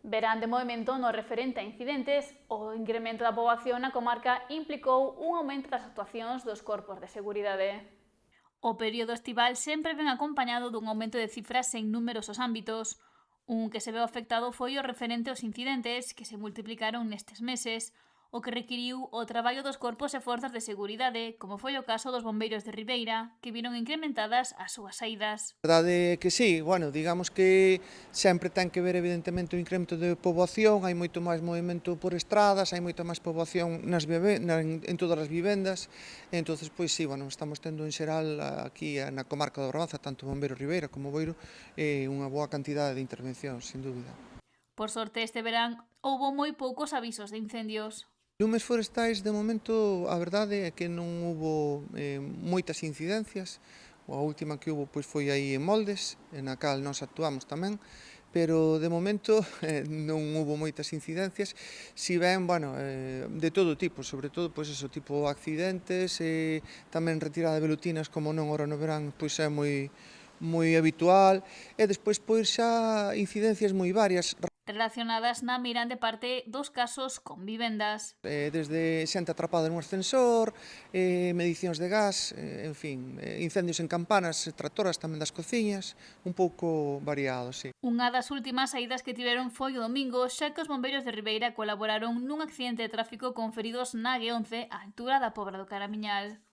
Verán de movimento no referente a incidentes, o incremento da poboación na comarca implicou un aumento das actuacións dos corpos de seguridade. O período estival sempre ven acompañado dun aumento de cifras en numerosos ámbitos. Un que se veu afectado foi o referente aos incidentes, que se multiplicaron nestes meses, o que requiriu o traballo dos corpos e forzas de seguridade, como foi o caso dos bombeiros de Ribeira, que viron incrementadas as súas saídas. A verdade é que sí, bueno, digamos que sempre ten que ver evidentemente o incremento de poboación, hai moito máis movimento por estradas, hai moita máis poboación en todas as vivendas, entonces pois sí, bueno, estamos tendo en xeral aquí na comarca do Barbanza, tanto Bombeiro Ribeira como Boiro, unha boa cantidade de intervencións, sin dúbida. Por sorte este verán houbo moi poucos avisos de incendios. Lumes forestais, de momento, a verdade é que non hubo moitas incidencias. A última que hubo pois, foi aí en Moldes, na cal nós actuamos tamén, pero de momento non hubo moitas incidencias, si ben, bueno, de todo tipo, sobre todo, pois eso, tipo accidentes, tamén retirada de velutinas, como non ora no verán, pois é moi habitual, e despois pois xa incidencias moi varias, Relacionadas na Mirán de parte dos casos con vivendas. desde xente atrapada nun ascensor, medicións de gas, en fin, incendios en campanas, tractoras tamén das cociñas, un pouco variado, sí. Unha das últimas saídas que tiveron foi o domingo, xa que os bombeiros de Ribeira colaboraron nun accidente de tráfico con feridos na G11 á altura da Pobra do Caramiñal.